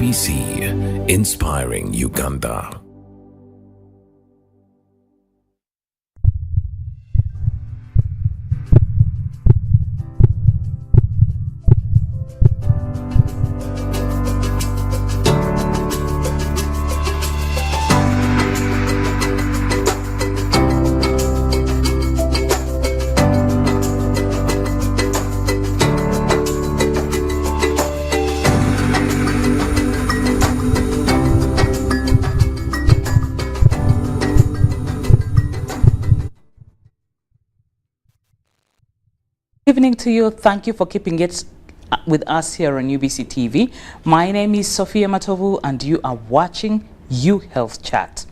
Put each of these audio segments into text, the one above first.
UBC, inspiring Uganda. Good evening to you. Thank you for keeping it with us here on UBC TV. My name is Sophia Matovu and you are watching U Health Chat.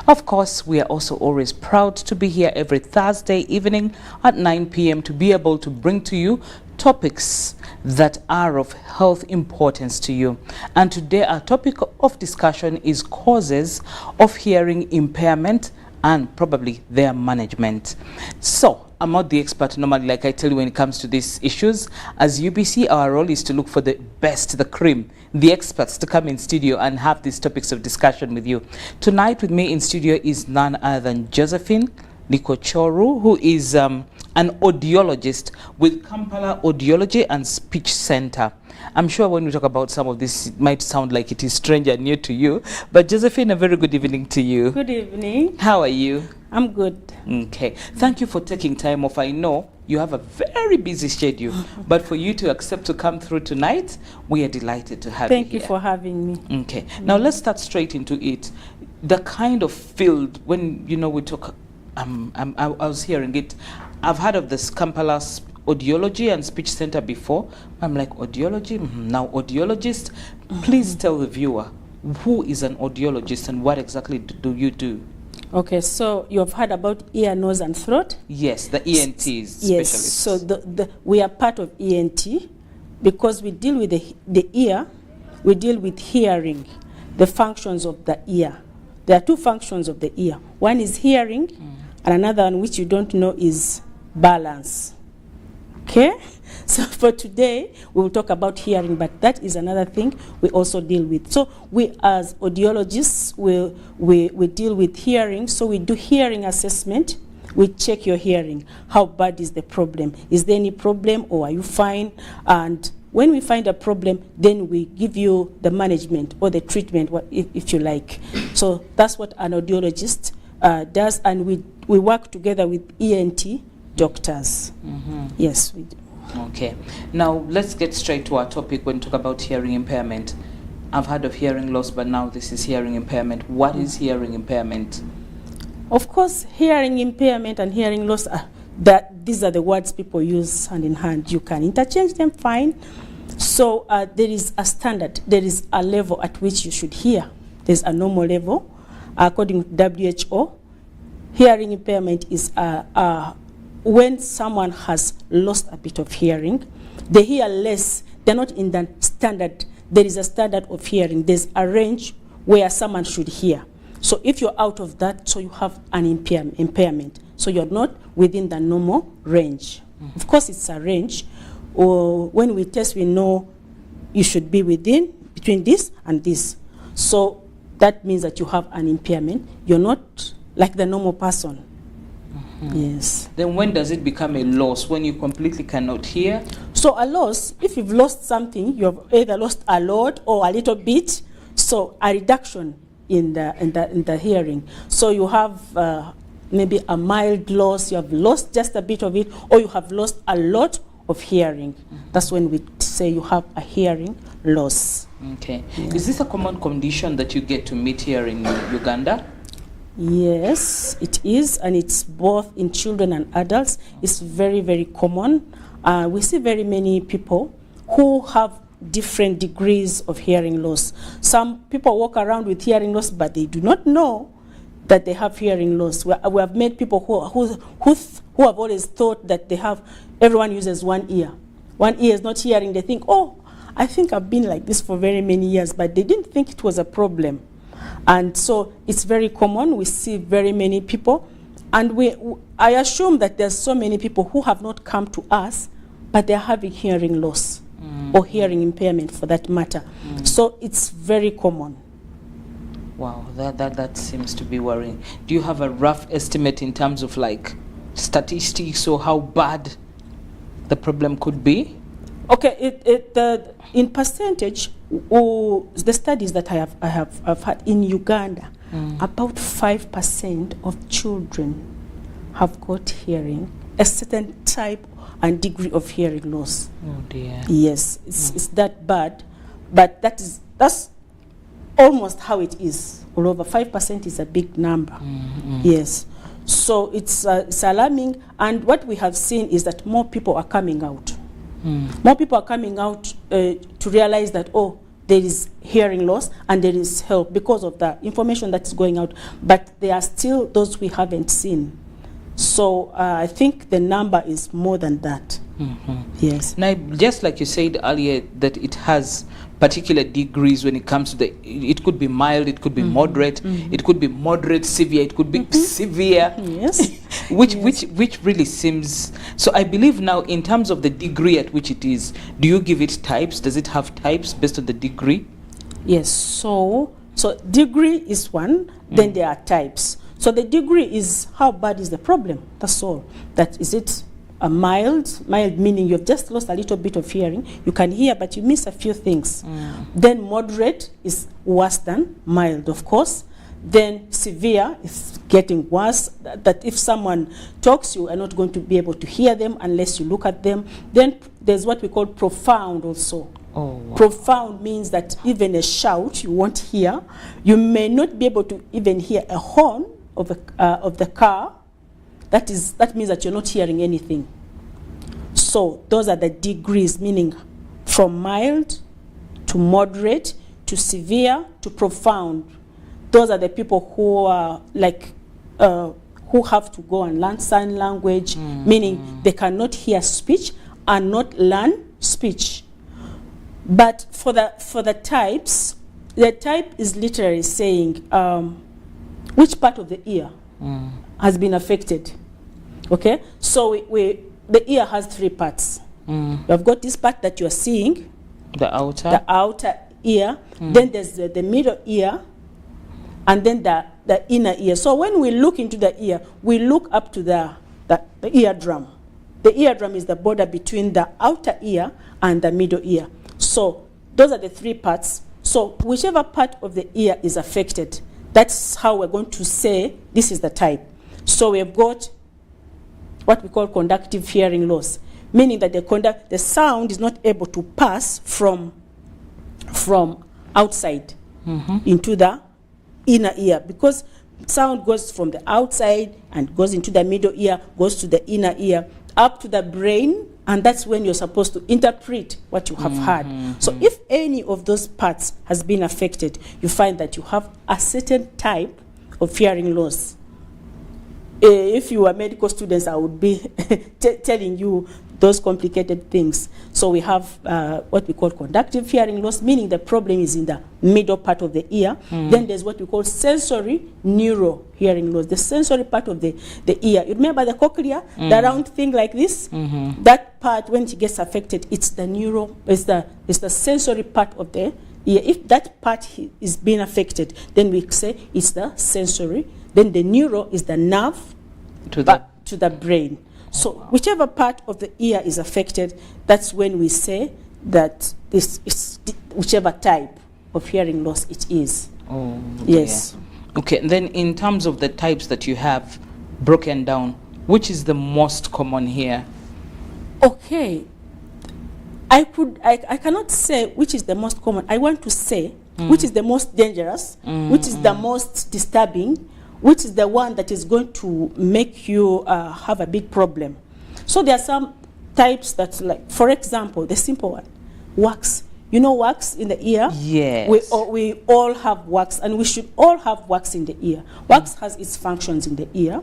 Of course, we are also always proud to be here every Thursday evening at 9 p.m. to be able to bring to you topics that are of health importance to you. And today our topic of discussion is causes of hearing impairment and probably their management. So, I'm not the expert normally, like I tell you, when it comes to these issues. As UBC, our role is to look for the best, the cream, the experts to come in studio and have these topics of discussion with you. Tonight with me in studio is none other than Josephine Likochoru, who is an audiologist with Kampala Audiology and Speech Center. I'm sure when we talk about some of this, it might sound like it is strange and new to you. But Josephine, a very good evening to you. Good evening. How are you? I'm good. Okay. Thank you for taking time off. I know you have a very busy schedule, but for you to accept to come through tonight, we are delighted to have you here. Thank you for having me. Okay. Now let's start straight into it. The kind of field, when, you know, we talk, I was hearing it, I've heard of this Kampala Audiology and Speech Center before. I'm like, audiology? Now audiologist? Please tell the viewer, who is an audiologist and what exactly do you do? Okay, so you've heard about ear, nose, and throat? Yes, the ENTs Yes, specialists. so we are part of ENT because we deal with the ear, we deal with hearing, the functions of the ear. There are two functions of the ear. One is hearing, and another one which you don't know is balance. Okay, so for today we will talk about hearing, but that is another thing we also deal with. So we as audiologists we deal with hearing, so we do hearing assessment. We check your hearing. How bad is the problem? Is there any problem or are you fine? And when we find a problem, then we give you the management or the treatment, if you like. So that's what an audiologist does, and we work together with ENT doctors. Yes, we do. Okay. Now let's get straight to our topic when we talk about hearing impairment. I've heard of hearing loss, but now this is hearing impairment. What is hearing impairment? Of course, hearing impairment and hearing loss, these are the words people use hand in hand. You can interchange them fine. So there is a standard, there is a level at which you should hear. There's a normal level. According to WHO, hearing impairment is when someone has lost a bit of hearing, they hear less, they're not in the standard. There is a standard of hearing. There's a range where someone should hear. So if you're out of that, so you have an impairment. So you're not within the normal range. Of course, it's a range. Or when we test, we know you should be between this and this. So that means that you have an impairment. You're not like the normal person. Yes. Then when does it become a loss? When you completely cannot hear? So a loss, if you've lost something, you have either lost a lot or a little bit. So a reduction in the hearing. So you have maybe a mild loss, you have lost just a bit of it, or you have lost a lot of hearing. That's when we say you have a hearing loss. Okay. Yeah. Is this a common condition that you get to meet here in Uganda? Yes, it is, and it's both in children and adults. It's very, very common. We see very many people who have different degrees of hearing loss. Some people walk around with hearing loss, but they do not know that they have hearing loss. We have met people who have always thought that they have, everyone uses one ear. One ear is not hearing. They think, oh, I think I've been like this for very many years, but they didn't think it was a problem. And so it's very common. We see very many people. And I assume that there's so many people who have not come to us, but they're having hearing loss. or hearing impairment for that matter. So it's very common. Wow, that seems to be worrying. Do you have a rough estimate in terms of like statistics or how bad the problem could be? Okay, in percentage, the studies that I have had in Uganda, about 5% of children have got hearing, a certain type and degree of hearing loss. Oh dear. Yes, it's that bad, but that's almost how it is. All over 5% is a big number. Yes, so it's alarming, and what we have seen is that more people are coming out. More people are coming out to realize that, oh, there is hearing loss and there is help because of the information that is going out, but there are still those we haven't seen. So I think the number is more than that. Yes. Now, just like you said earlier, that it has particular degrees when it comes to the, it could be mild, it could be moderate, it could be moderate, severe, it could be severe. Yes. which really seems, so I believe now in terms of the degree at which it is, do you give it types? Does it have types based on the degree? Yes, so degree is one, then there are types. So the degree is how bad is the problem, that's all. That is it a mild meaning you've just lost a little bit of hearing, you can hear but you miss a few things. Then moderate is worse than mild, of course. Then severe is getting worse, that if someone talks, you are not going to be able to hear them unless you look at them. Then there's what we call profound also. Oh, wow. Profound means that even a shout you won't hear. You may not be able to even hear a horn of the car. That means that you're not hearing anything. So those are the degrees, meaning from mild to moderate to severe to profound. Those are the people who are like who have to go and learn sign language, meaning they cannot hear speech and not learn speech. But for the types, the type is literally saying which part of the ear has been affected. Okay, so the ear has three parts. You've got this part that you're seeing, the outer ear. Then there's the middle ear, and then the inner ear. So when we look into the ear, we look up to the eardrum. The eardrum is the border between the outer ear and the middle ear. So those are the three parts. So whichever part of the ear is affected, that's how we're going to say this is the type. So we've got what we call conductive hearing loss, meaning that the sound is not able to pass from outside into the inner ear, because sound goes from the outside and goes into the middle ear, goes to the inner ear, up to the brain, and that's when you're supposed to interpret what you have heard. So if any of those parts has been affected, you find that you have a certain type of hearing loss. If you were medical students, I would be telling you those complicated things. So we have what we call conductive hearing loss, meaning the problem is in the middle part of the ear. Then there's what we call sensory neural hearing loss, the sensory part of the ear. You remember the cochlea, the round thing like this? That part, when it gets affected, it's the neural, it's the sensory part of the ear. If that part is being affected, then we say it's the sensory. Then the neural is the nerve to the brain. So whichever part of the ear is affected, that's when we say that this is whichever type of hearing loss it is. Oh, yes. Okay, and then in terms of the types that you have broken down, which is the most common here? Okay, I cannot say which is the most common. I want to say which is the most dangerous, which is the most disturbing, which is the one that is going to make you have a big problem. So there are some types that, like, for example, the simple one, wax. You know wax in the ear? Yes. We all have wax, and we should all have wax in the ear. Wax has its functions in the ear,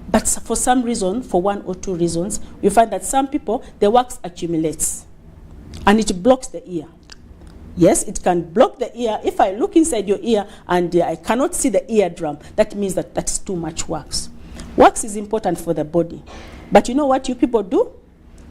but for some reason, for one or two reasons, you find that some people, the wax accumulates, and it blocks the ear. Yes, it can block the ear. If I look inside your ear and I cannot see the eardrum, that means that that's too much wax. Wax is important for the body. But you know what you people do?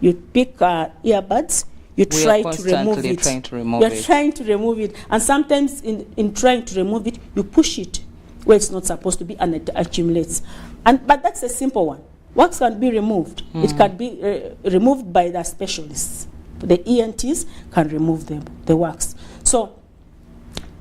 You pick earbuds, you We are try to remove constantly it. trying to remove You're it. trying to remove it. And sometimes in trying to remove it, you push it where it's not supposed to be and it accumulates. But that's a simple one. Wax can be removed. It can be removed by the specialists. The ENTs can remove the wax. So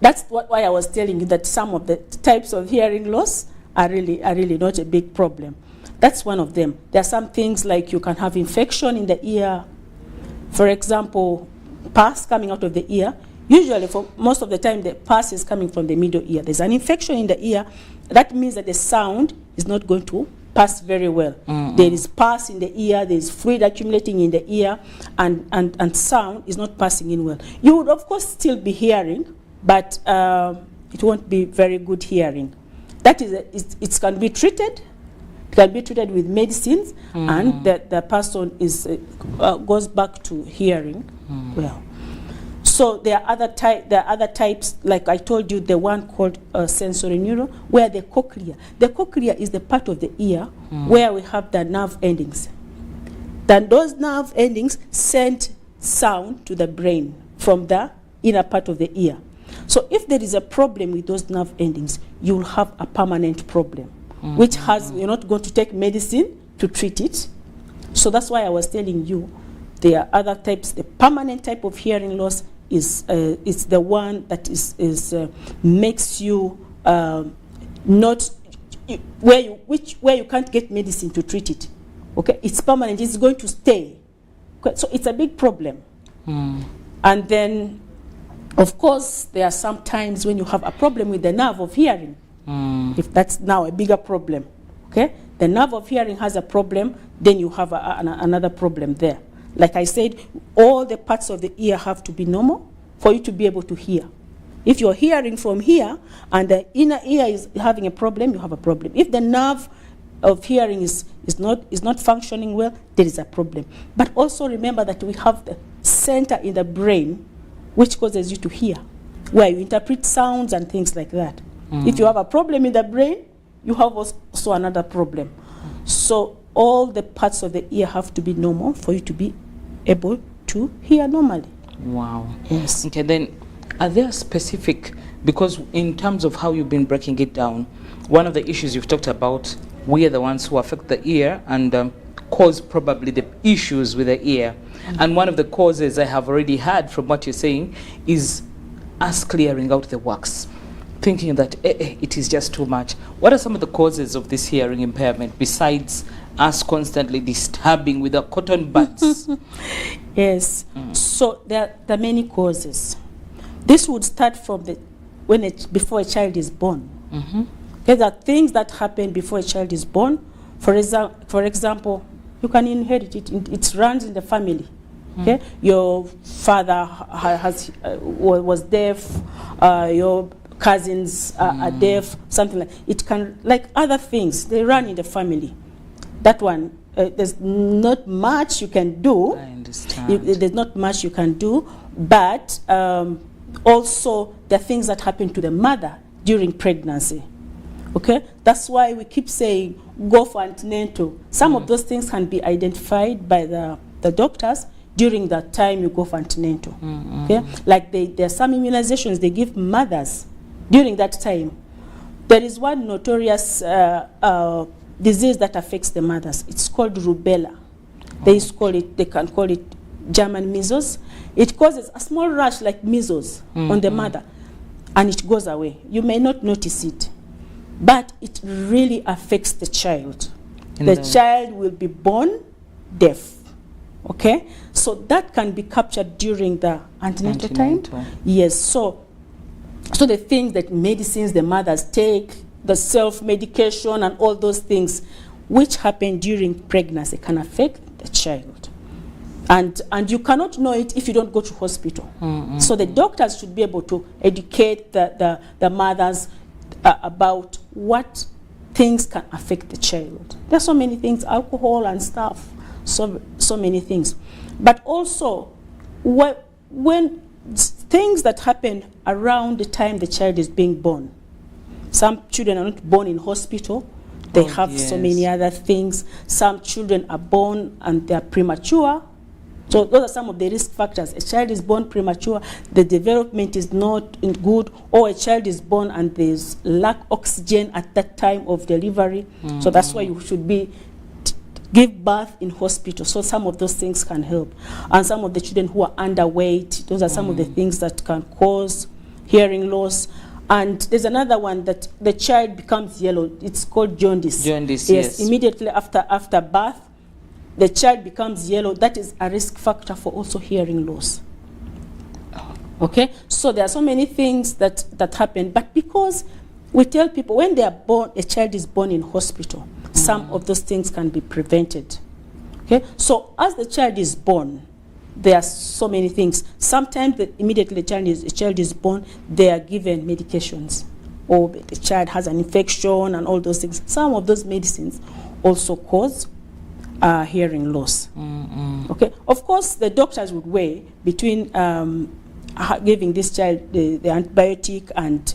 that's why I was telling you that some of the types of hearing loss are really not a big problem. That's one of them. There are some things like you can have infection in the ear. For example, pus coming out of the ear. Usually, for most of the time, the pus is coming from the middle ear. There's an infection in the ear. That means that the sound is not going to pass very well. There is pus in the ear, there is fluid accumulating in the ear, and sound is not passing in well. You would, of course, still be hearing, but it won't be very good hearing. That is, it can be treated. It can be treated with medicines, and the person goes back to hearing well. So there are other types, like I told you, the one called sensory neural, where the cochlea is the part of the ear where we have the nerve endings. Then those nerve endings send sound to the brain from the inner part of the ear. So if there is a problem with those nerve endings, you will have a permanent problem, which you're not going to take medicine to treat it. So that's why I was telling you there are other types. The permanent type of hearing loss is the one that makes you not where you can't get medicine to treat it. Okay, it's permanent. It's going to stay. Okay? So it's a big problem. And then, of course, there are some times when you have a problem with the nerve of hearing. If that's now a bigger problem, okay, the nerve of hearing has a problem, then you have another problem there. Like I said, all the parts of the ear have to be normal for you to be able to hear. If you're hearing from here and the inner ear is having a problem, you have a problem. If the nerve of hearing is not functioning well, there is a problem. But also remember that we have the center in the brain which causes you to hear, where you interpret sounds and things like that. If you have a problem in the brain, you have also another problem. So all the parts of the ear have to be normal for you to be able to hear normally. Wow. Yes. Okay, then are there specific, because in terms of how you've been breaking it down, one of the issues you've talked about, we are the ones who affect the ear and cause probably the issues with the ear. And one of the causes I have already had from what you're saying is us clearing out the wax, thinking that it is just too much. What are some of the causes of this hearing impairment besides us constantly disturbing with our cotton buds? Yes. So there are many causes. This would start from before a child is born. There are things that happen before a child is born. For example, you can inherit it. It runs in the family. Okay, your father was deaf. Your cousins are deaf. Something like it can, like other things, they run in the family. That one, there's not much you can do. I understand. There's not much you can do, but also the things that happen to the mother during pregnancy. Okay, that's why we keep saying go for antenatal. Some of those things can be identified by the doctors during that time you go for antenatal. Okay, like there are some immunizations they give mothers during that time. There is one notorious disease that affects the mothers. It's called rubella. They can call it German measles. It causes a small rash like measles on the mother, and it goes away. You may not notice it, but it really affects the child. The child will be born deaf. Okay, so that can be captured during the antenatal time. Yes, so the things that medicines the mothers take, the self-medication and all those things which happen during pregnancy can affect the child. And you cannot know it if you don't go to hospital. So the doctors should be able to educate the mothers about what things can affect the child. There's so many things, alcohol and stuff, so many things. But also, when things that happen around the time the child is being born. Some children are not born in hospital. They have so many other things. Some children are born and they are premature. So those are some of the risk factors. A child is born premature, the development is not good, or a child is born and there's lack oxygen at that time of delivery. So that's why you should give birth in hospital. So some of those things can help. And some of the children who are underweight, those are some of the things that can cause hearing loss. And there's another one that the child becomes yellow. It's called jaundice. Jaundice, yes. Immediately after birth, the child becomes yellow. That is a risk factor for also hearing loss. Okay, so there are so many things that happen, but because we tell people when they are born, a child is born in hospital, some of those things can be prevented. Okay, so as the child is born, there are so many things. Sometimes immediately the child is born, they are given medications, or the child has an infection and all those things. Some of those medicines also cause hearing loss. Okay, of course the doctors would weigh between giving this child the antibiotic and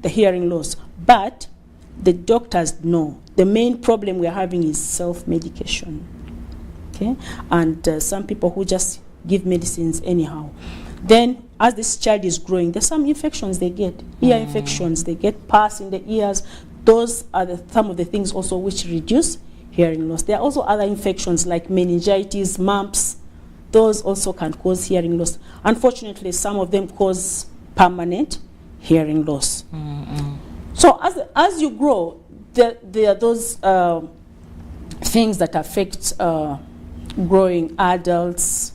the hearing loss, but the doctors know the main problem we're having is self-medication. Okay, and some people who just give medicines anyhow. Then as this child is growing, there's some infections they get, ear infections, they get pus in the ears. Those are some of the things also which reduce hearing loss. There are also other infections like meningitis, mumps. Those also can cause hearing loss. Unfortunately, some of them cause permanent hearing loss. So as you grow, there are those things that affect growing adults,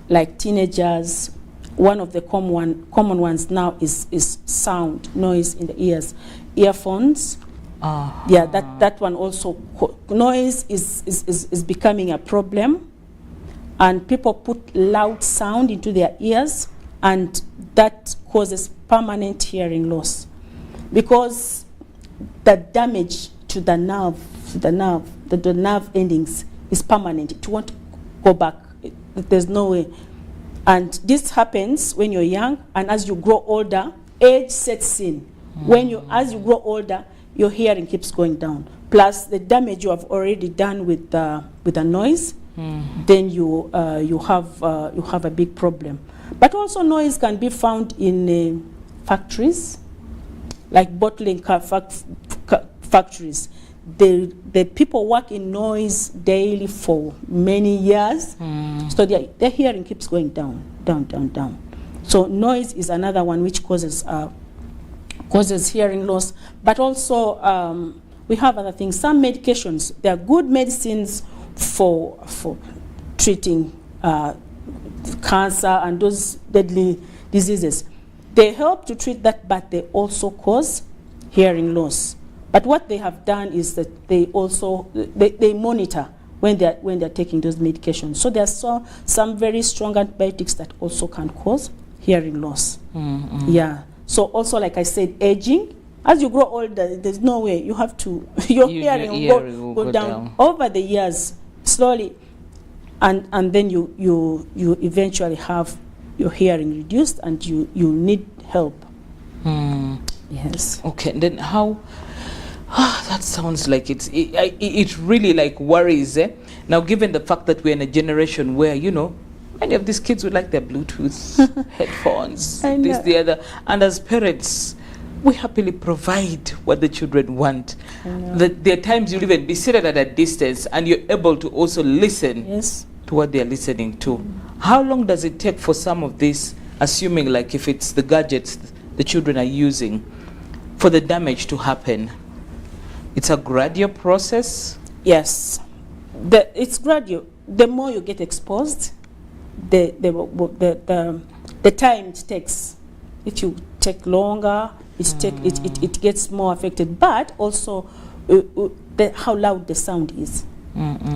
like teenagers. One of the common ones now is sound, noise in the ears. Earphones. Yeah, that one also. Noise is becoming a problem, and people put loud sound into their ears, and that causes permanent hearing loss, because the damage to the nerve endings is permanent. It won't go back. There's no way. And this happens when you're young, and as you grow older, age sets in. As you grow older, your hearing keeps going down. Plus the damage you have already done with the noise, then you have a big problem. But also noise can be found in factories, like bottling factories. The people work in noise daily for many years, so their hearing keeps going down. So noise is another one which causes hearing loss. But also we have other things. Some medications, they are good medicines for treating cancer and those deadly diseases. They help to treat that, but they also cause hearing loss. But what they have done is that they also they monitor when they're taking those medications. So there are some very strong antibiotics that also can cause hearing loss. Yeah. So also, like I said, aging. As you grow older, there's no way you have to your hearing will go down over the years slowly, and then you eventually have your hearing reduced, and you need help. Yes. Okay. And then how? That sounds like it really like worries. Now, given the fact that we're in a generation where, many of these kids would like their Bluetooth headphones, this, the other, and as parents, we happily provide what the children want. There are times you'll even be seated at a distance and you're able to also listen to what they're listening to. How long does it take for some of this, assuming like if it's the gadgets the children are using, for the damage to happen? It's a gradual process? Yes. It's gradual. The more you get exposed, the time it takes. If you take longer, it gets more affected. But also how loud the sound is.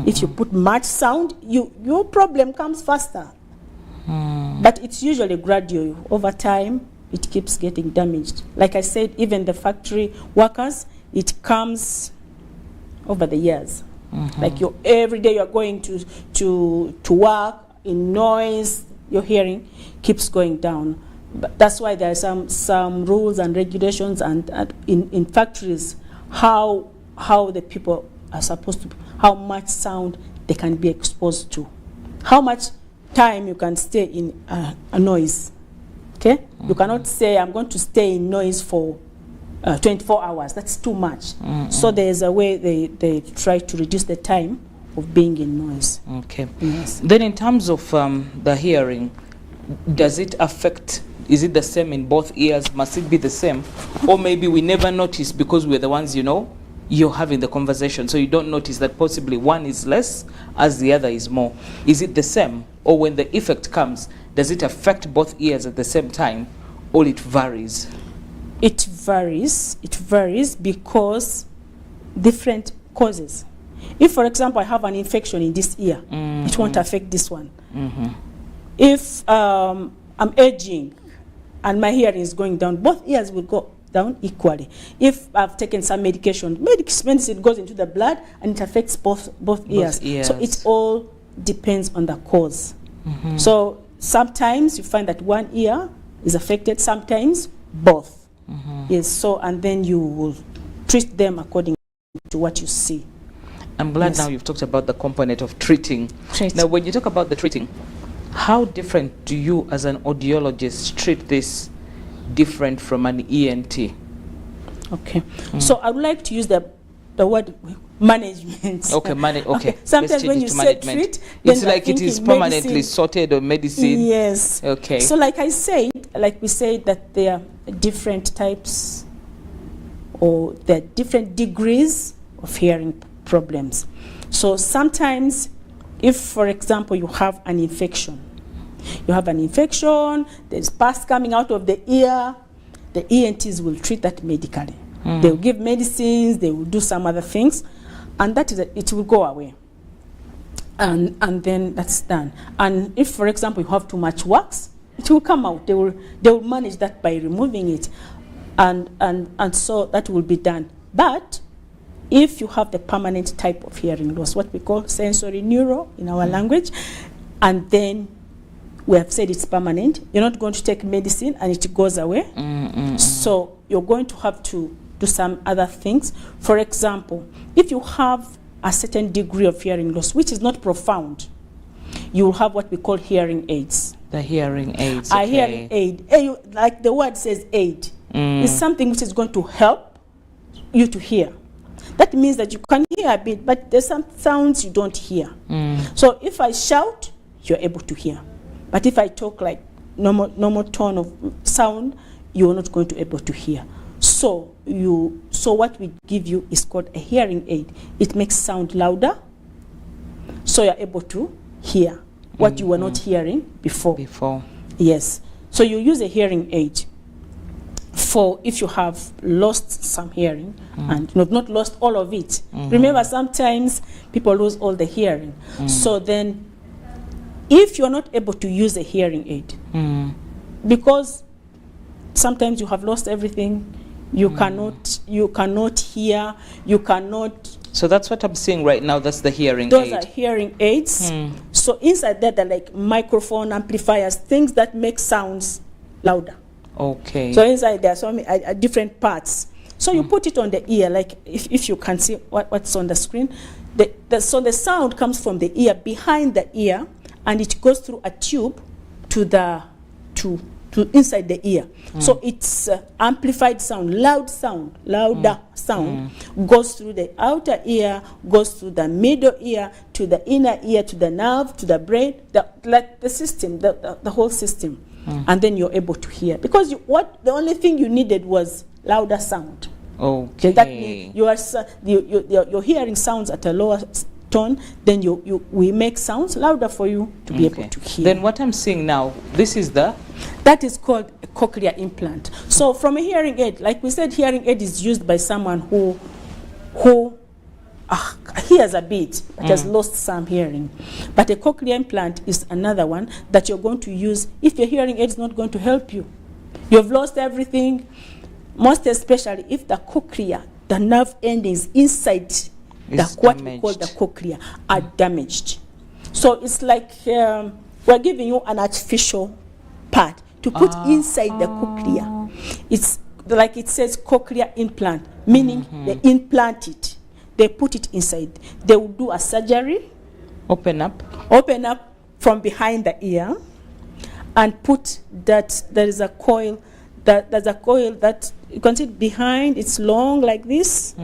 If you put much sound, your problem comes faster. But it's usually gradual. Over time, it keeps getting damaged. Like I said, even the factory workers, it comes over the years. Like every day you're going to work in noise, your hearing keeps going down. But that's why there are some rules and regulations and in factories how the people are supposed to, how much sound they can be exposed to. How much time you can stay in a noise. Okay? You cannot say, I'm going to stay in noise for 24 hours. That's too much. So there's a way they try to reduce the time of being in noise. Okay. Yes. Then in terms of the hearing, does it affect, is it the same in both ears? Must it be the same? Or maybe we never notice because we're the ones, you're having the conversation, so you don't notice that possibly one is less as the other is more. Is it the same? Or when the effect comes, does it affect both ears at the same time, or it varies? It varies. It varies because different causes. If, for example, I have an infection in this ear, it won't affect this one. If I'm aging and my hearing is going down, both ears will go down equally. If I've taken some medication, medicine goes into the blood and it affects both ears. So it all depends on the cause. So sometimes you find that one ear is affected, sometimes both. Yes, so and then you will treat them according to what you see. I'm glad now you've talked about the component of treating. Now, when you talk about the treating, how different do you as an audiologist treat this different from an ENT? Okay. So I would like to use the word management. Okay, okay. Sometimes when you say treat, it's like it is permanently sorted or medicine. Yes. Okay. So like we said that there are different types or there are different degrees of hearing problems. So sometimes if, for example, you have an infection, there's pus coming out of the ear, the ENTs will treat that medically. They will give medicines, they will do some other things, and that is it will go away. And then that's done. And if, for example, you have too much wax, it will come out. They will manage that by removing it, and so that will be done. But if you have the permanent type of hearing loss, what we call sensory neuro in our language, and then we have said it's permanent, you're not going to take medicine and it goes away. So you're going to have to do some other things. For example, if you have a certain degree of hearing loss, which is not profound, you will have what we call hearing aids. The hearing aids. A hearing aid, like the word says aid, is something which is going to help you to hear. That means that you can hear a bit, but there's some sounds you don't hear. So if I shout, you're able to hear. But if I talk like normal tone of sound, you're not going to be able to hear. So what we give you is called a hearing aid. It makes sound louder, so you're able to hear what you were not hearing before. Yes. So you use a hearing aid for if you have lost some hearing and you have not lost all of it. Remember, sometimes people lose all the hearing. So then if you're not able to use a hearing aid, because sometimes you have lost everything, you cannot hear, you cannot. So that's what I'm seeing right now. That's the hearing aid. Those are hearing aids. So inside that, they're like microphone amplifiers, things that make sounds louder. Okay. So inside there are so many different parts. So you put it on the ear, like if you can see what's on the screen. So the sound comes from the ear, behind the ear, and it goes through a tube to inside the ear. So it's amplified sound, louder sound, goes through the outer ear, goes through the middle ear, to the inner ear, to the nerve, to the brain, like the system, the whole system. And then you're able to hear. Because the only thing you needed was louder sound. Okay. That means you're hearing sounds at a lower tone, then we make sounds louder for you to be able to hear. Then what I'm seeing now, this is that is called a cochlear implant. So from a hearing aid, like we said, hearing aid is used by someone who hears a bit but has lost some hearing. But a cochlear implant is another one that you're going to use if your hearing aid is not going to help you. You've lost everything, most especially if the cochlea, the nerve endings inside what we call the cochlea, are damaged. So it's like we're giving you an artificial part to put inside the cochlea. It's like it says cochlear implant, meaning they implant it. They put it inside. They will do a surgery Open up. Open up from behind the ear and put that, there's a coil that you can see behind, it's long like this.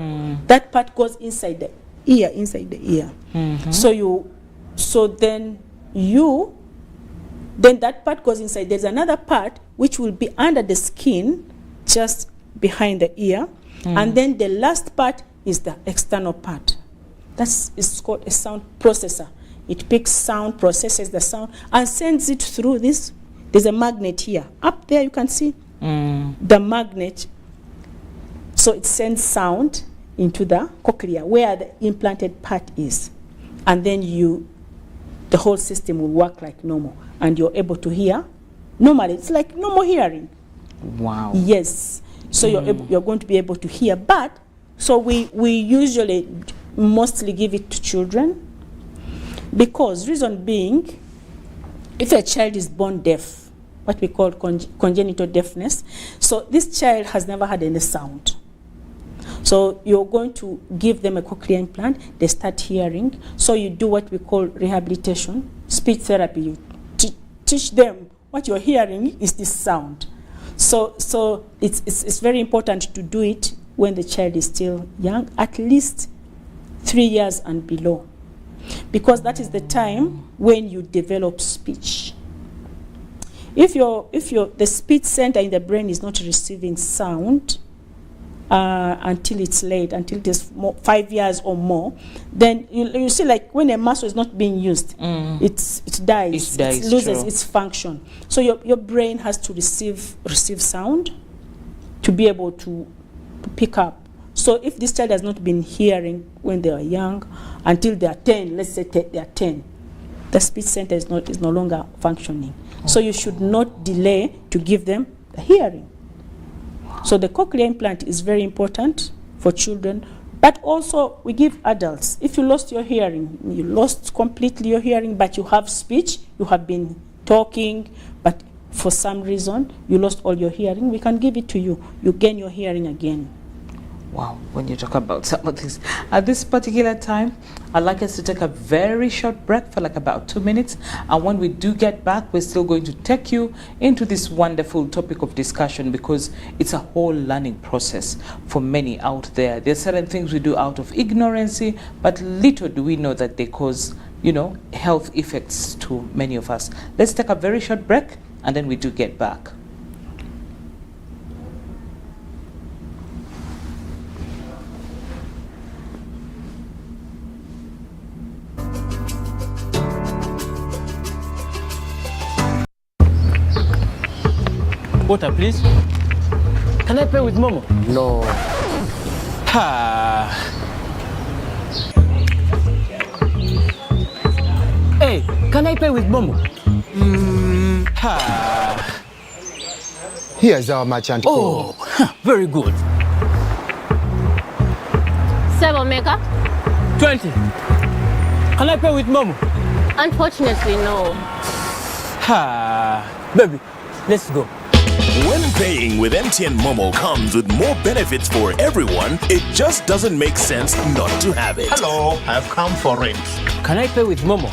That part goes inside the ear, then that part goes inside. There's another part which will be under the skin, just behind the ear. And then the last part is the external part. It's called a sound processor. It picks sound, processes the sound, and sends it through this. There's a magnet here. Up there you can see the magnet. So it sends sound into the cochlea where the implanted part is. And then the whole system will work like normal. And you're able to hear normally. It's like normal hearing. Wow. Yes. So you're going to be able to hear. But, so we usually mostly give it to children, because reason being, if a child is born deaf, what we call congenital deafness, so this child has never had any sound. So you're going to give them a cochlear implant, they start hearing. So you do what we call rehabilitation, speech therapy. You teach them what you're hearing is this sound. So it's very important to do it when the child is still young, at least 3 years and below, because that is the time when you develop speech. If the speech center in the brain is not receiving sound until it's late, until it is 5 years or more, then you see, like when a muscle is not being used, it dies. It loses its function. So your brain has to receive sound to be able to pick up. So if this child has not been hearing when they are young until they are 10, let's say they are 10, the speech center is no longer functioning. So you should not delay to give them the hearing. So the cochlear implant is very important for children, but also we give adults. If you lost your hearing, you lost completely your hearing, but you have speech, you have been talking, but for some reason you lost all your hearing, we can give it to you. You gain your hearing again. Wow, when you talk about some of this, at this particular time, I'd like us to take a very short break for like about 2 minutes. And when we do get back, we're still going to take you into this wonderful topic of discussion, because it's a whole learning process for many out there. There's certain things we do out of ignorance, but little do we know that they cause, health effects to many of us. Let's take a very short break, and then we do get back. Water, please. Can I pay with Momo? No. Hey, can I pay with Momo? Here's our merchant code. Very good. 7 mega? 20. Can I pay with Momo? Unfortunately, no. Baby, let's go. When paying with MTN Momo comes with more benefits for everyone, it just doesn't make sense not to have it. Hello, I've come for it. Can I pay with Momo?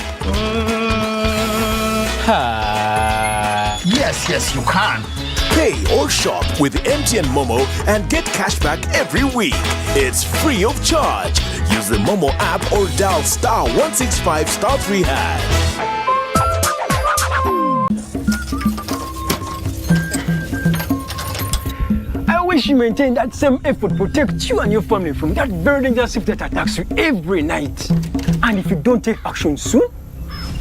Yes, you can. Pay or shop with MTN Momo and get cashback every week. It's free of charge. Use the Momo app or dial *165 *3#. I wish you maintain that same effort to protect you and your family from that very dangerous thief that attacks you every night. And if you don't take action soon,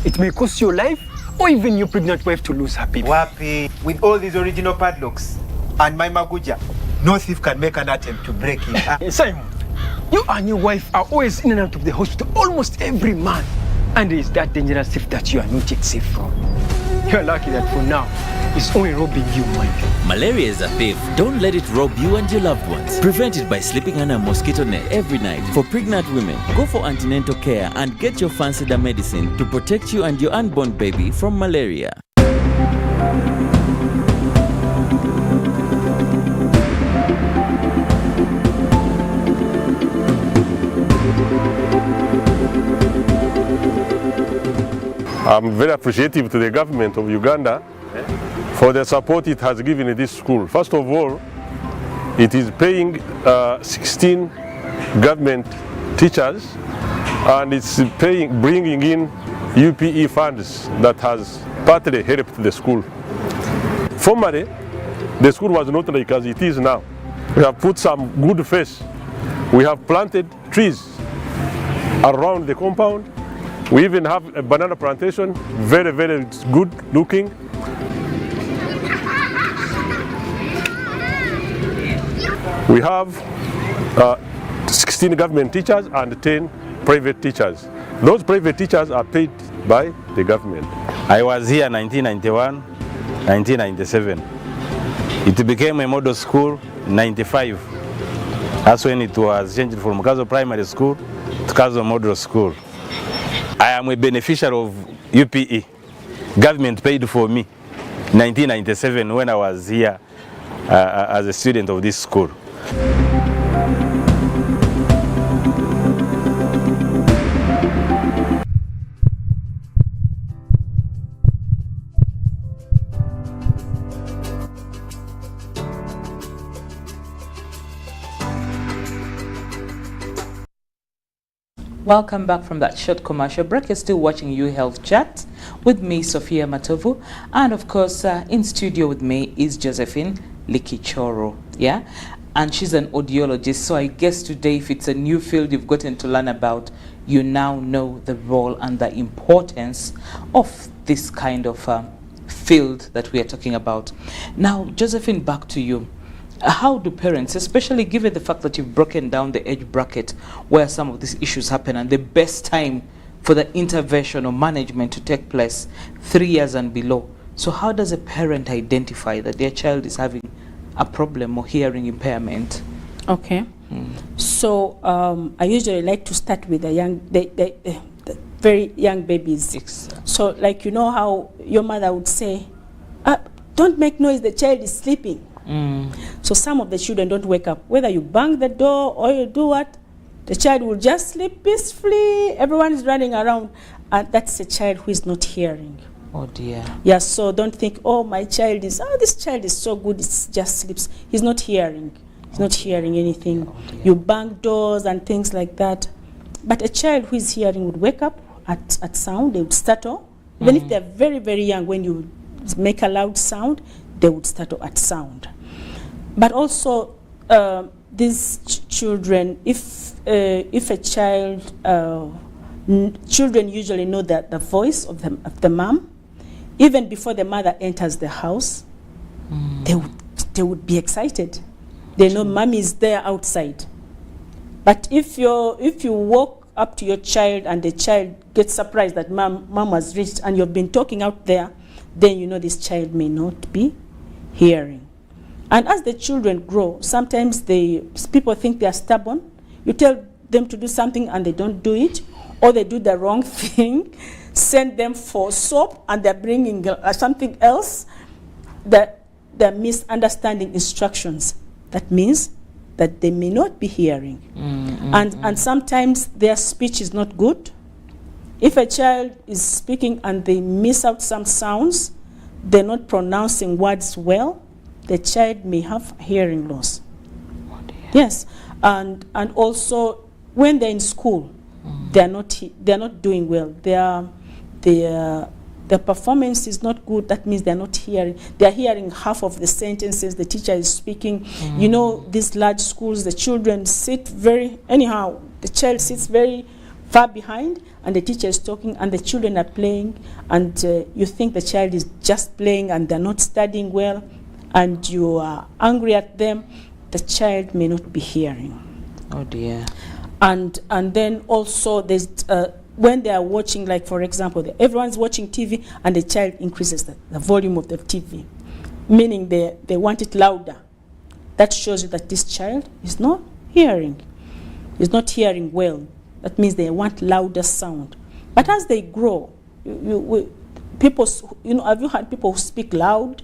it may cost your life or even your pregnant wife to lose her baby. Wapi, with all these original padlocks and my maguja, no thief can make an attempt to break in. Simon, you and your wife are always in and out of the hospital almost every month. And it is that dangerous thief that you are not yet safe from. You're lucky that for now, it's only robbing you, mind you. Malaria is a thief. Don't let it rob you and your loved ones. Prevent it by sleeping under a mosquito net every night. For pregnant women, go for antenatal care and get your Fancida medicine to protect you and your unborn baby from malaria. I'm very appreciative to the government of Uganda for the support it has given this school. First of all, it is paying 16 government teachers, and it's bringing in UPE funds that has partly helped the school. Formerly, the school was not like as it is now. We have put some good face. We have planted trees around the compound. We even have a banana plantation, very, very good looking. We have 16 government teachers and 10 private teachers. Those private teachers are paid by the government. I was here 1991, 1997. It became a model school in 95. That's when it was changed from Kazo Primary School to Kazo Model School. I am a beneficiary of UPE. Government paid for me in 1997 when I was here as a student of this school. Welcome back from that short commercial break. You're still watching You Health Chat with me, Sophia Matovu, and of course in studio with me is Josephine Likichoro, yeah, and she's an audiologist. So I guess today, if it's a new field you've gotten to learn about, you now know the role and the importance of this kind of field that we are talking about. Now, Josephine, back to you. How do parents, especially given the fact that you've broken down the age bracket where some of these issues happen, and the best time for the intervention or management to take place 3 years and below, so how does a parent identify that their child is having a problem or hearing impairment? Okay. So I usually like to start with the very young babies. Exactly. So like, you know how your mother would say, don't make noise, the child is sleeping. So some of the children don't wake up. Whether you bang the door or you do what, the child will just sleep peacefully. Everyone is running around. And that's a child who is not hearing. Oh dear. Yeah, so don't think, oh, this child is so good, it just sleeps. He's not hearing. He's not hearing anything. You bang doors and things like that. But a child who is hearing would wake up at sound. They would startle. Even if they're very, very young, when you make a loud sound, they would startle at sound. But also, these children, if a child, children usually know that the voice of the mom, even before the mother enters the house, they would be excited. They know mommy is there outside. But if you walk up to your child and the child gets surprised that mom has reached and you've been talking out there, then you know this child may not be hearing. And as the children grow, sometimes people think they are stubborn. You tell them to do something and they don't do it, or they do the wrong thing, send them for soap and they're bringing something else, that they're misunderstanding instructions. That means that they may not be hearing. And sometimes their speech is not good. If a child is speaking and they miss out some sounds, they're not pronouncing words well, the child may have hearing loss. Oh dear. Yes, and also when they're in school, they're not doing well. Their performance is not good. That means they're not hearing. They're hearing half of the sentences the teacher is speaking. You know, these large schools, the children sit the child sits very far behind, and the teacher is talking, and the children are playing, and you think the child is just playing and they're not studying well, and you are angry at them, the child may not be hearing. Oh dear. And then also there's when they are watching, like for example, everyone's watching TV and the child increases the volume of the TV, meaning they want it louder. That shows you that this child is not hearing. Is not hearing well. That means they want louder sound. But as they grow, people, have you had people who speak loud?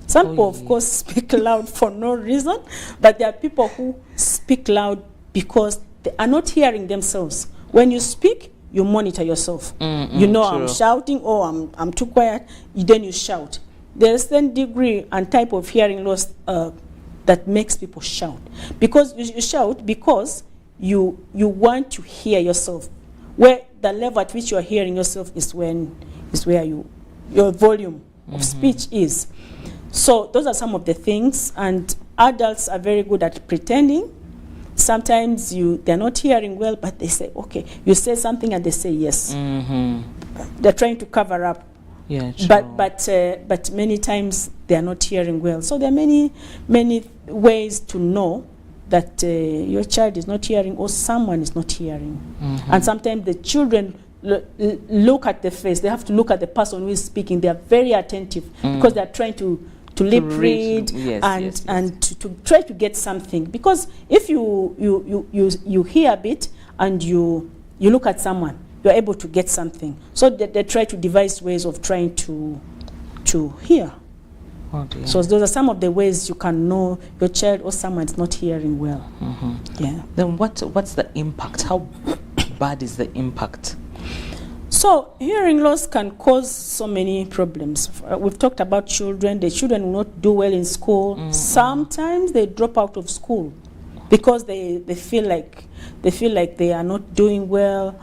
Some people, of course, speak loud for no reason, but there are people who speak loud because they are not hearing themselves. When you speak, you monitor yourself. You know, I'm shouting, or I'm too quiet, then you shout. There's a certain degree and type of hearing loss that makes people shout. Because you shout because you want to hear yourself. Where the level at which you are hearing yourself is where your volume of speech is. So those are some of the things, and adults are very good at pretending. Sometimes they're not hearing well, but they say, okay, you say something and they say yes. They're trying to cover up. Yeah, true. But many times they're not hearing well. So there are many ways to know that your child is not hearing or someone is not hearing. And sometimes the children look at the face. They have to look at the person who is speaking. They are very attentive because they are trying to lip read and to try to get something. Because if you hear a bit and you look at someone, you're able to get something. So they try to devise ways of trying to hear. Oh dear. So those are some of the ways you can know your child or someone is not hearing well. Yeah. Then what's the impact? How bad is the impact? So hearing loss can cause so many problems. We've talked about children. The children will not do well in school. Sometimes they drop out of school because they feel like they are not doing well,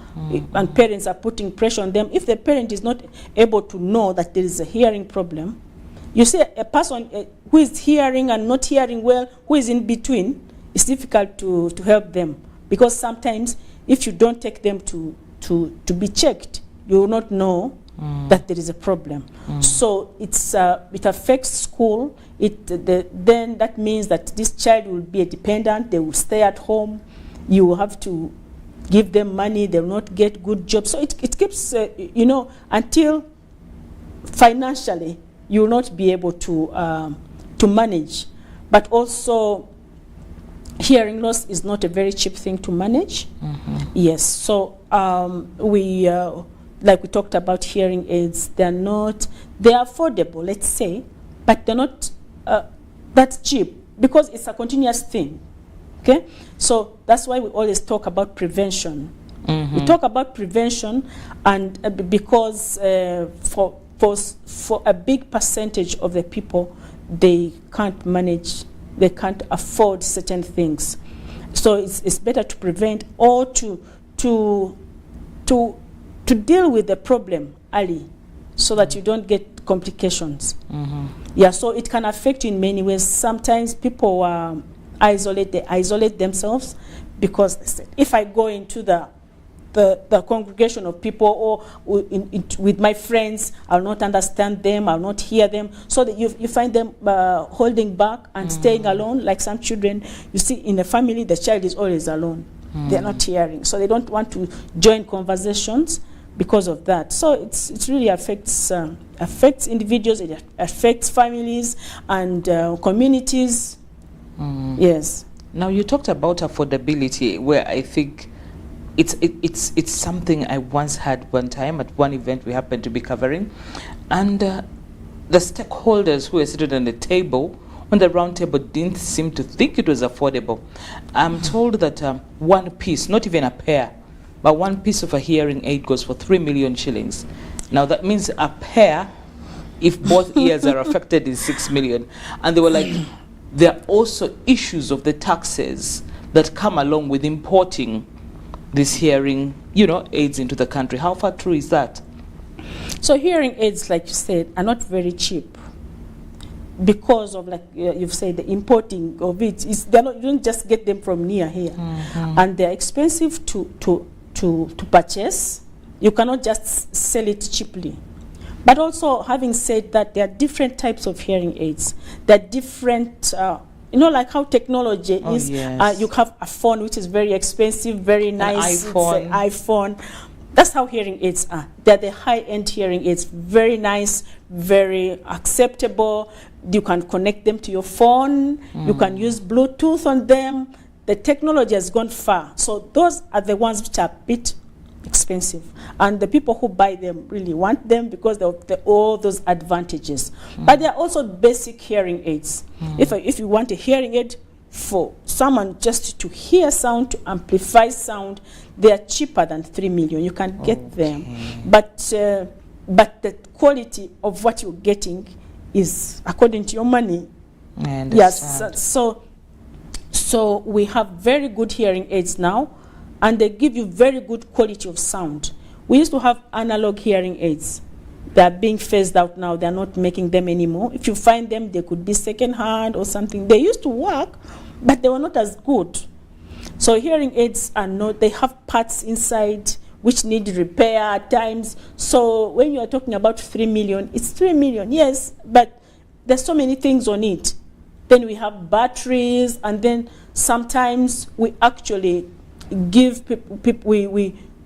and parents are putting pressure on them. If the parent is not able to know that there is a hearing problem, you see a person who is hearing and not hearing well, who is in between, it's difficult to help them, because sometimes if you don't take them to be checked, you will not know that there is a problem. So it affects school. Then that means that this child will be a dependent. They will stay at home. You will have to give them money. They will not get good jobs. So it keeps, until financially you will not be able to manage. But also, hearing loss is not a very cheap thing to manage. Yes, so like we talked about hearing aids, they're affordable, let's say, but they're not that cheap, because it's a continuous thing. Okay, so that's why we always talk about prevention. We talk about prevention, and because for a big percentage of the people, they can't manage, they can't afford certain things. So it's better to prevent, or to deal with the problem early, so that you don't get complications. Yeah, so it can affect you in many ways. Sometimes people they isolate themselves, because if I go into the congregation of people, or with my friends, I'll not understand them, I'll not hear them. So that you find them holding back and staying alone. Like some children, you see in a family, the child is always alone. They're not hearing, so they don't want to join conversations because of that. So it really affects individuals, it affects families and communities. Yes. Now you talked about affordability, where I think it's something I once had one time at one event we happened to be covering, and the stakeholders who were sitting on the table, on the round table, didn't seem to think it was affordable. I'm told that one piece, not even a pair, but one piece of a hearing aid goes for 3 million shillings. Now that means a pair, if both ears are affected, is 6 million. And they were like, there are also issues of the taxes that come along with importing this hearing, aids into the country. How far true is that? So hearing aids, like you said, are not very cheap, because of, like you've said, the importing of it. You don't just get them from near here, and they're expensive to purchase. You cannot just sell it cheaply. But also, having said that, there are different types of hearing aids. There are different, like how technology is. Yes. You have a phone which is very expensive, very nice. iPhone. It's an iPhone. That's how hearing aids are. They're the high-end hearing aids, very nice, very acceptable. You can connect them to your phone. You can use Bluetooth on them. The technology has gone far. So those are the ones which are a bit expensive. And the people who buy them really want them because of all those advantages. But there are also basic hearing aids. If you want a hearing aid for someone just to hear sound, to amplify sound, they are cheaper than 3 million. You can get them, but the quality of what you're getting is according to your money. Yes, so we have very good hearing aids now, and they give you very good quality of sound. We used to have analog hearing aids. They are being phased out now. They are not making them anymore. If you find them, they could be second-hand or something. They used to work, but they were not as good. So hearing aids are not, they have parts inside which need repair at times. So when you are talking about 3 million, it's 3 million, yes, but there's so many things on it. Then we have batteries, and then sometimes we actually give people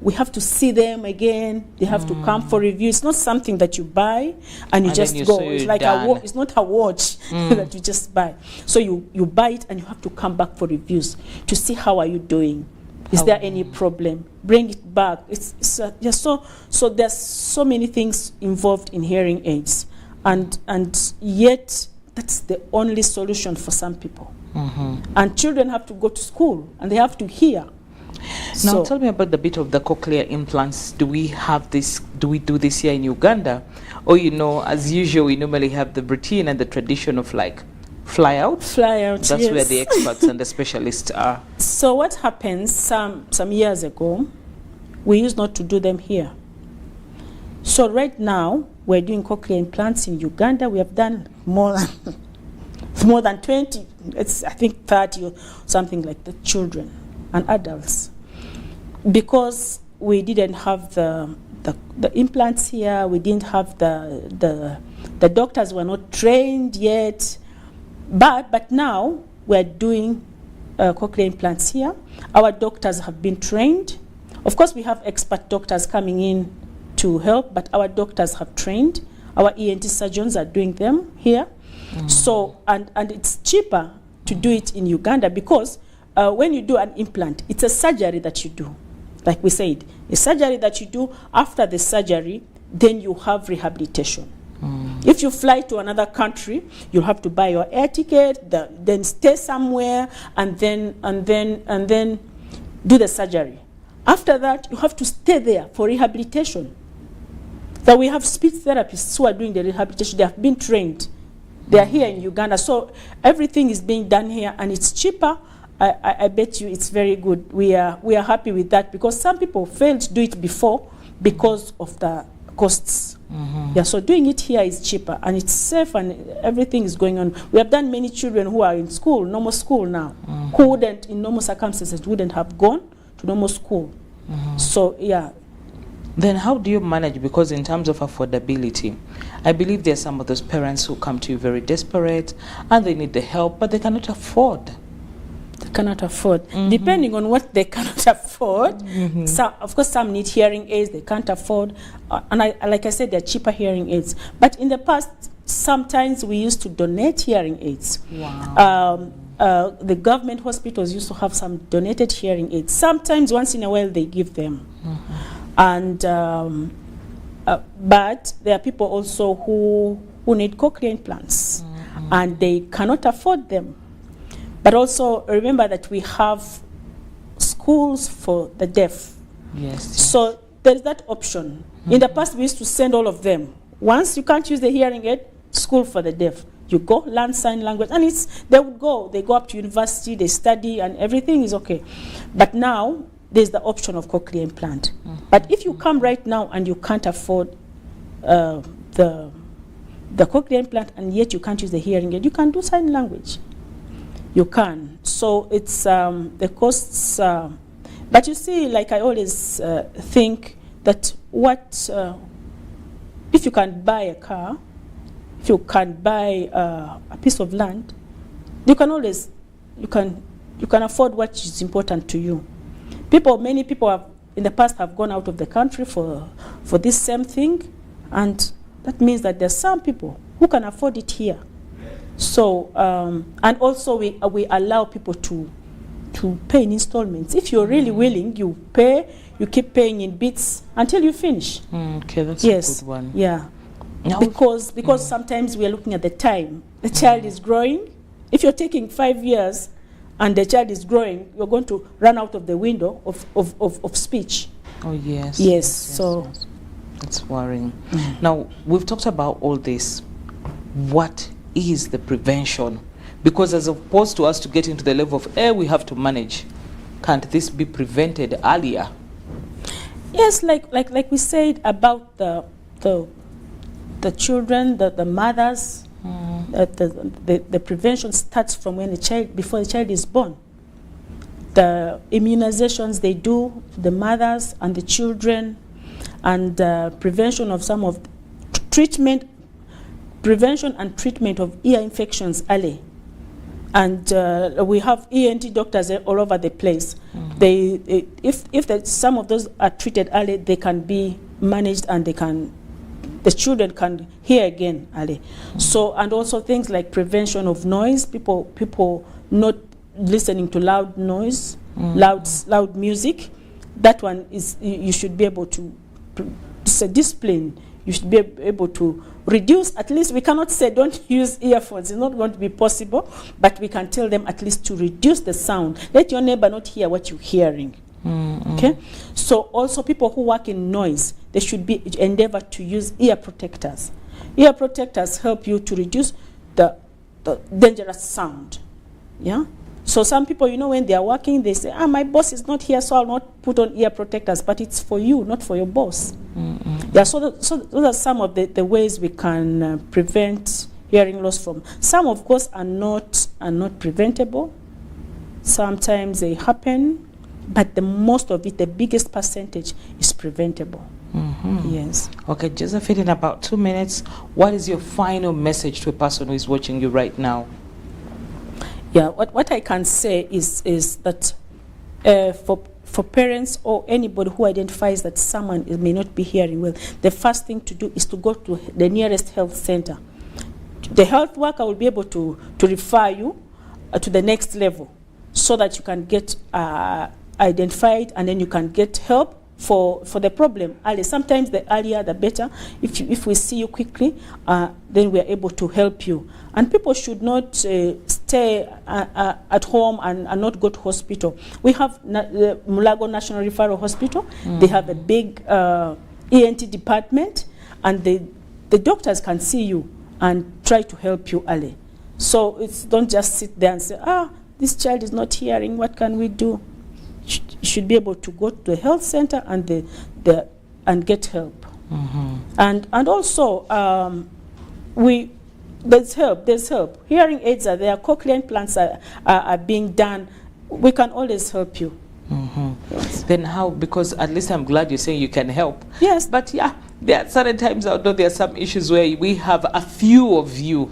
we have to see them again. They have to come for review. It's not something that you buy and you just go. It's like it's not a watch that you just buy. So you buy it and you have to come back for reviews to see how are you doing. Is there any problem? Bring it back. So there's so many things involved in hearing aids, and yet that's the only solution for some people. And children have to go to school and they have to hear. Now tell me about the bit of the cochlear implants. Do we have this? Do we do this here in Uganda, or as usual we normally have the routine and the tradition of like fly out? That's yes. where the experts and the specialists are. So what happens? Some years ago, we used not to do them here. So right now we're doing cochlear implants in Uganda. We have done more than 20. It's I think 30 or something like that. Children and adults, because we didn't have the implants here. We didn't have the doctors were not trained yet, but now we're doing cochlear implants here. Our doctors have been trained. Of course, we have expert doctors coming in to help, but our doctors have trained. Our ENT surgeons are doing them here. So and it's cheaper to do it in Uganda, because when you do an implant, it's a surgery that you do. Like we said, a surgery that you do. After the surgery, then you have rehabilitation. If you fly to another country, you have to buy your air ticket, then stay somewhere, and then do the surgery. After that, you have to stay there for rehabilitation. So we have speech therapists who are doing the rehabilitation. They have been trained. They are here in Uganda. So everything is being done here, and it's cheaper. I bet you it's very good. We are happy with that, because some people failed to do it before because of the costs. Yeah, so doing it here is cheaper and it's safe, and everything is going on. We have done many children who are in school, normal school now, who wouldn't, in normal circumstances, wouldn't have gone to normal school. So yeah. Then how do you manage? Because in terms of affordability, I believe there are some of those parents who come to you very desperate and they need the help, but they cannot afford. Cannot afford, depending on what they cannot afford. So, of course, some need hearing aids they can't afford, and like I said, they're cheaper hearing aids. But in the past, sometimes we used to donate hearing aids. Wow. The government hospitals used to have some donated hearing aids. Sometimes, once in a while, they give them. And but there are people also who need cochlear implants, and they cannot afford them. But also remember that we have schools for the deaf. Yes. So there's that option. In the past, we used to send all of them. Once you can't use the hearing aid, school for the deaf. You go, learn sign language, and they go up to university, they study, and everything is okay. But now there's the option of cochlear implant. But if you come right now and you can't afford the cochlear implant, and yet you can't use the hearing aid, you can do sign language. You can. So it's the costs. But you see, like I always think that if you can buy a car, if you can buy a piece of land, you can afford what is important to you. Many people have in the past have gone out of the country for this same thing, and that means that there's some people who can afford it here. So, and also we allow people to pay in installments. If you're really willing, you pay, you keep paying in bits until you finish. Okay, that's a good one. Yeah. Because sometimes we are looking at the time. The child is growing. If you're taking 5 years and the child is growing, you're going to run out of the window of speech. Oh, yes. Yes, so. Yes. It's worrying. Now, we've talked about all this. What is the prevention? Because as opposed to us to get into the level of, we have to manage, can't this be prevented earlier? Yes, like we said about the children, the mothers, the prevention starts from when before the child is born. The immunizations they do, the mothers and the children, and prevention of some of prevention and treatment of ear infections early. And we have ENT doctors all over the place. If some of those are treated early, they can be managed, and the children can hear again early. So, and also things like prevention of noise, people not listening to loud noise, loud music. That one is, you should be able to, it's a discipline. You should be able to reduce, at least we cannot say don't use earphones, it's not going to be possible, but we can tell them at least to reduce the sound. Let your neighbor not hear what you're hearing. Okay? So also people who work in noise, they should be endeavor to use ear protectors. Ear protectors help you to reduce the dangerous sound. Yeah? So some people, you know, when they are working, they say, my boss is not here, so I'll not put on ear protectors, but it's for you, not for your boss. Yeah, so those are some of the ways we can prevent hearing loss from. Some, of course, are not preventable. Sometimes they happen, but the most of it, the biggest percentage, is preventable. Yes. Okay, Josephine, in about 2 minutes, what is your final message to a person who is watching you right now? Yeah, what I can say is that for parents or anybody who identifies that someone may not be hearing well, the first thing to do is to go to the nearest health center. The health worker will be able to refer you to the next level so that you can get identified, and then you can get help for the problem early. Sometimes the earlier the better. If we see you quickly, then we are able to help you. And people should not stay at home and not go to hospital. We have the Mulago National Referral Hospital. They have a big ENT department, and the doctors can see you and try to help you early. So don't just sit there and say, this child is not hearing, what can we do? You should be able to go to the health center and get help. And also there's help. Hearing aids are there, cochlear implants are being done. We can always help you. Yes. Then how? Because at least I'm glad you're saying you can help. Yes. But yeah, there are certain times, although there are some issues where we have a few of you.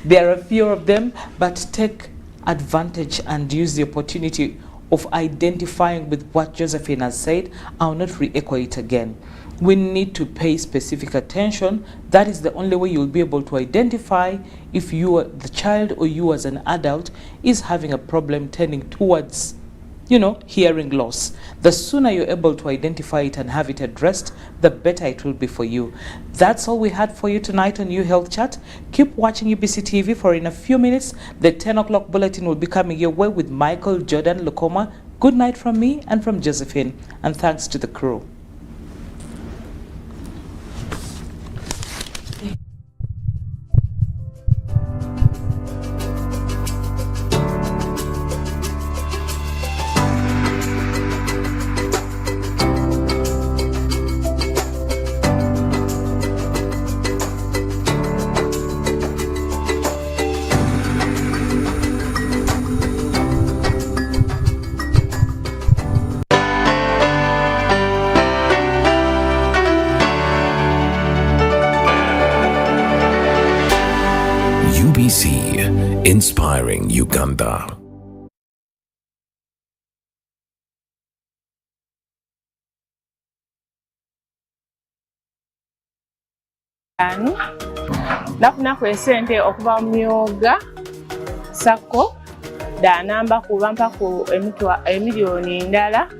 There are a few of them, but take advantage and use the opportunity of identifying with what Josephine has said. I'll not re-echo it again. We need to pay specific attention. That is the only way you'll be able to identify if you, the child, or you as an adult, is having a problem tending towards, hearing loss. The sooner you're able to identify it and have it addressed, the better it will be for you. That's all we had for you tonight on You Health Chat. Keep watching UBC TV, for in a few minutes, the 10 o'clock bulletin will be coming your way with Michael Jordan Lukoma. Good night from me and from Josephine, and thanks to the crew. UBC, inspiring Uganda. Nafunaku esente okuva mu Myoga Sacco danambaku bampaku emiliyoni ndala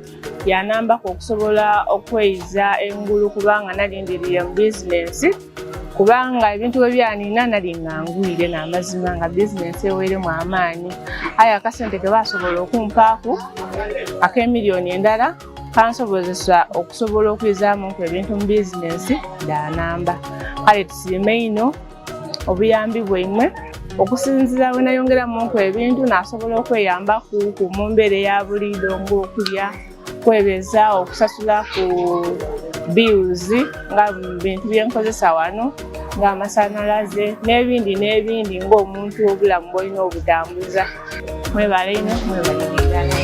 yanambaku okusobola okweyiza engulu kubanga nalindiriye mu bizinensi kubanga ebintu bwe byanina nali ngangwire n'amazima nga bizinesi eweeremu amaanyi aye akasente ke baasobola okumpaako ak'emiliyoni endala kansobozesa okusobola okwizaamu ebintu mu bizinesi ddanamba. Kale tusiime ino obuyambi bwemmwe okusinziira bwe nayongeramu ebintu nasobola okweyambaku mu mbeera eya buliido ng'okulya, kwebeza, okusasula ku bills nga bintu byenkozesa wano ng'amasanalaze n'ebindi ng'omuntu obulamu bw'olina obutambuza. Mwebale ino, mwebale ddala.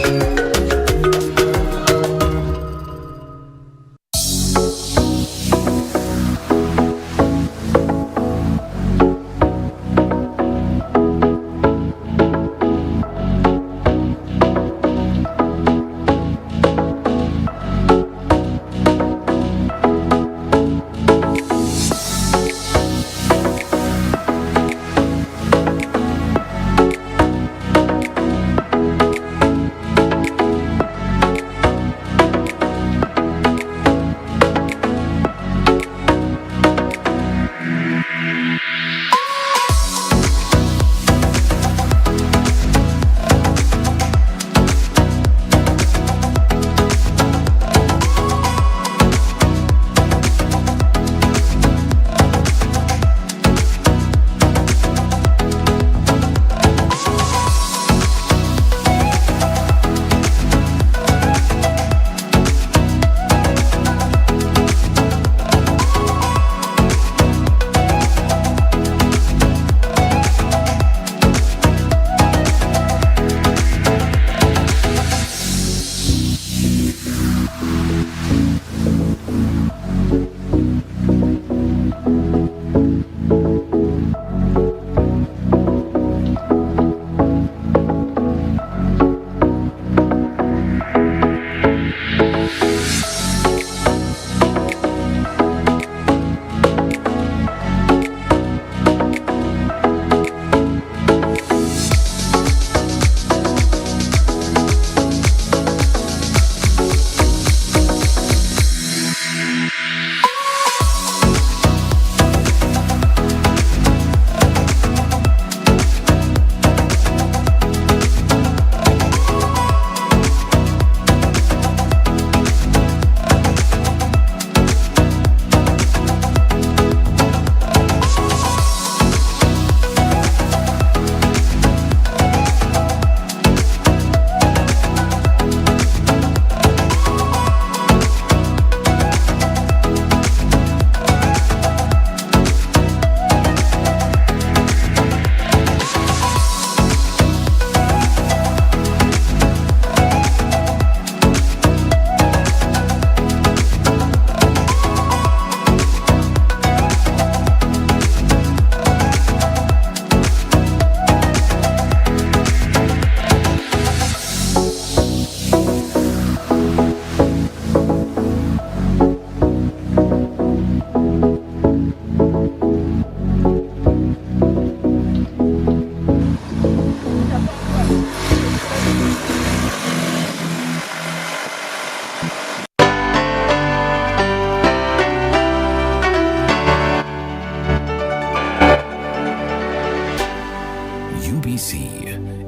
UBC,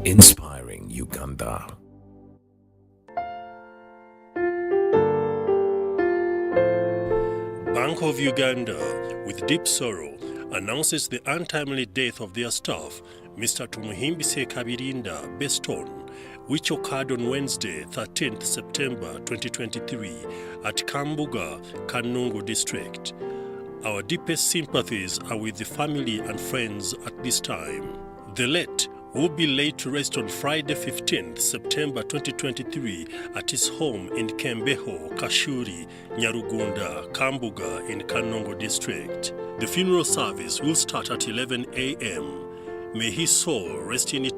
inspiring Uganda. Bank of Uganda, with deep sorrow, announces the untimely death of their staff, Mr. Tumuhimbise Kabirinda Beston, which occurred on Wednesday, 13th September 2023 at Kambuga, Kanungu District. Our deepest sympathies are with the family and friends at this time. The late will be laid to rest on Friday 15th September 2023 at his home in Kembeho, Kashuri, Nyarugunda, Kambuga in Kanungu District. The funeral service will start at 11 a.m. May his soul rest in eternity.